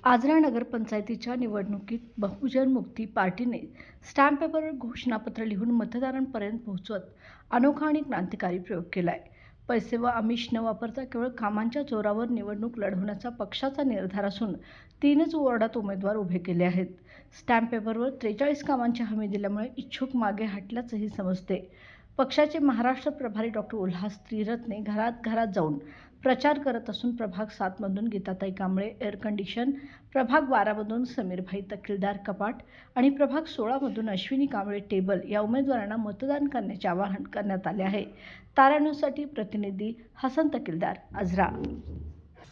आजरा नगरपंचायतीच्या निवडणुकीत बहुजन मुक्ती पार्टीने स्टॅम्प पेपरवर घोषणापत्र लिहून मतदारांपर्यंत पोहोचवत अनोखा आणि क्रांतिकारी प्रयोग केलाय. पैसे व आमिष न वापरता केवळ कामांच्या जोरावर निवडणूक लढवण्याचा पक्षाचा निर्धार असून 3च वॉर्डात उमेदवार उभे केले आहेत. स्टॅम्प पेपरवर 43 कामांची हमी दिल्यामुळे इच्छुक मागे हटल्याचंही समजते. पक्षाचे महाराष्ट्र प्रभारी डॉक्टर उल्हास त्रिरत्ने घरात जाऊन प्रचार करत असून प्रभाग 7 मधून गीताताई कांबळे एअर कंडिशन, प्रभाग 12 मधून समीरभाई तकीलदार कपाट आणि प्रभाग 16 मधून अश्विनी कांबळे टेबल या उमेदवारांना मतदान करण्याचे आवाहन करण्यात आले आहे. तारा न्यूजसाठी प्रतिनिधी हसन तकीलदार, आजरा.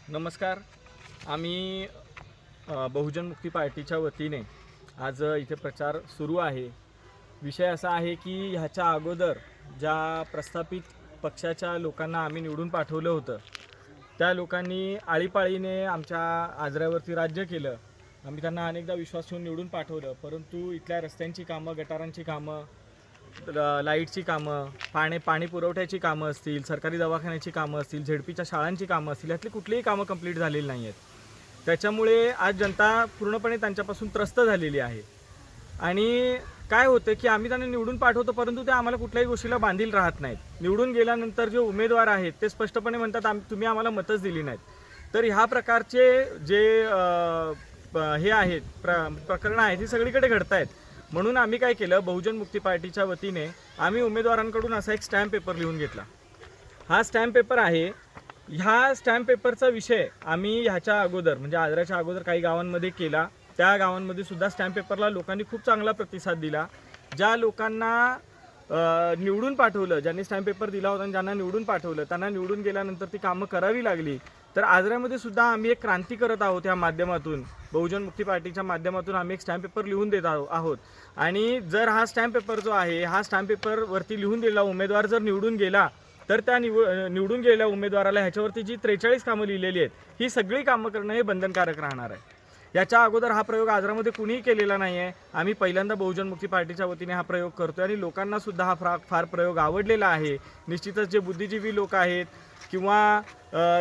नमस्कार. आम्ही बहुजन मुक्ती पार्टीच्या वतीने आज इथे प्रचार सुरू आहे. विषय असा आहे की ह्याच्या अगोदर ज्या प्रस्थापित पक्षाच्या लोकांना आम्ही निवडून पाठवलं होतं, त्या लोकांनी आळीपाळीने आमच्या आजऱ्यावरती राज्य केलं. आम्ही त्यांना अनेकदा विश्वास ठेवून निवडून पाठवलं, परंतु इथल्या रस्त्यांची कामं, गटारांची कामं, लाईटची कामं, पाणी पुरवठ्याची कामं असतील, सरकारी दवाखान्याची कामं असतील, झेडपीच्या शाळांची कामं असतील, यातली कुठलीही कामं कंप्लीट झालेली नाही आहेत. त्याच्यामुळे आज जनता पूर्णपणे त्यांच्यापासून त्रस्त झालेली आहे. आणि काय होतं की आम्ही त्यांना निवडून पाठवतो, परंतु ते आम्हाला कुठल्याही गोष्टीला बांधील राहत नाहीत. निवडून गेल्यानंतर जे उमेदवार आहेत ते स्पष्टपणे म्हणतात तुम्ही आम्हाला मतच दिली नाहीत. तर ह्या प्रकारचे जे हे आहेत प्रकरणं आहेत ही सगळीकडे घडत आहेत. म्हणून आम्ही काय केलं, बहुजन मुक्ती पार्टीच्या वतीने आम्ही उमेदवारांकडून असा एक स्टॅम्प पेपर लिहून घेतला. हा स्टॅम्प पेपर आहे. ह्या स्टॅम्प पेपरचा विषय आम्ही ह्याच्या अगोदर म्हणजे आजऱ्याच्या अगोदर काही गावांमध्ये केला. त्या गावांमध्ये सुद्धा स्टॅम्प पेपरला लोकांनी खूप चांगला प्रतिसाद दिला. ज्या लोकांना निवडून पाठवलं, ज्यांनी स्टॅम्प पेपर दिला होता आणि ज्यांना निवडून पाठवलं, त्यांना निवडून गेल्यानंतर ती कामं करावी लागली. तर आजऱ्यामध्ये सुद्धा आम्ही एक क्रांती करत आहोत. या माध्यमातून बहुजन मुक्ती पार्टीच्या माध्यमातून आम्ही एक स्टॅम्प पेपर लिहून देत आहोत. आणि जर हा स्टॅम्प पेपर जो आहे, हा स्टॅम्प पेपरवरती लिहून दिलेला उमेदवार जर निवडून गेला, तर त्या निवडून गेलेल्या उमेदवाराला ह्याच्यावरती जी 43 कामं लिहिलेली आहेत, ही सगळी कामं करणं हे बंधनकारक राहणार आहे. याच्या अगोदर हा प्रयोग आजरामध्ये कुणीही केलेला नाही आहे. आम्ही पहिल्यांदा बहुजन मुक्ती पार्टीच्या वतीने हा प्रयोग करतो आणि लोकांनासुद्धा हा फार प्रयोग आवडलेला आहे. निश्चितच जे बुद्धिजीवी लोक आहेत किंवा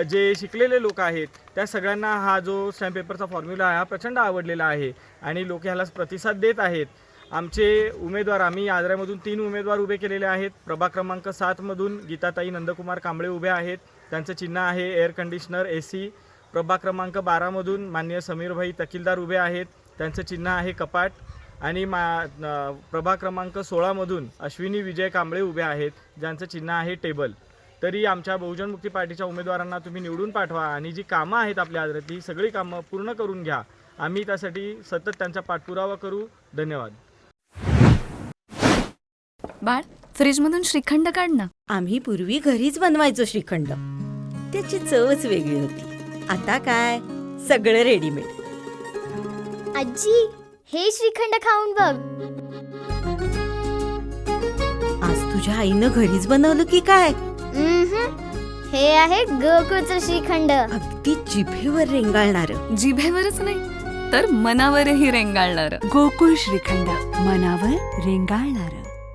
जे शिकलेले लोक आहेत, त्या सगळ्यांना हा जो स्टॅम्प पेपरचा फॉर्म्युला आहे हा प्रचंड आवडलेला आहे आणि लोक ह्याला प्रतिसाद देत आहेत. आमचे उमेदवार, आम्ही आजऱ्यामधून 3 उमेदवार उभे केलेले आहेत. प्रभाग क्रमांक 7 मधून गीताताई नंदकुमार कांबळे उभे आहेत. त्यांचं चिन्ह आहे एअर कंडिशनर AC. प्रभाग क्रमांक 12 मधून माननीय समीरभाई तकीलदार उभे आहेत. त्यांचं चिन्ह आहे कपाट. आणि प्रभाग क्रमांक 16 मधून अश्विनी विजय कांबळे उभे आहेत, ज्यांचं चिन्ह आहे टेबल. तरी आमच्या बहुजन मुक्ती पार्टीच्या उमेदवारांना तुम्ही निवडून पाठवा आणि जी कामं आहेत आपल्या आजऱ्यात, ही सगळी कामं पूर्ण करून घ्या. आम्ही त्यासाठी सतत त्यांचा पाठपुरावा करू. धन्यवाद. बाळ, फ्रीजमधून श्रीखंड काढ ना. आम्ही पूर्वी घरीच बनवायचो श्रीखंड. त्याची चवच वेगळी होती. आता काय सगळं रेडीमेड. आजी, हे श्रीखंड खाऊन बघ. आज तुझ्या आईनं घरीच बनवलं की काय? हे आहे गोकुळचं श्रीखंड. अगदी जिभेवर रेंगाळणार. जिभेवरच नाही तर मनावरही रेंगाळणार. गोकुळ श्रीखंड, मनावर रेंगाळणार.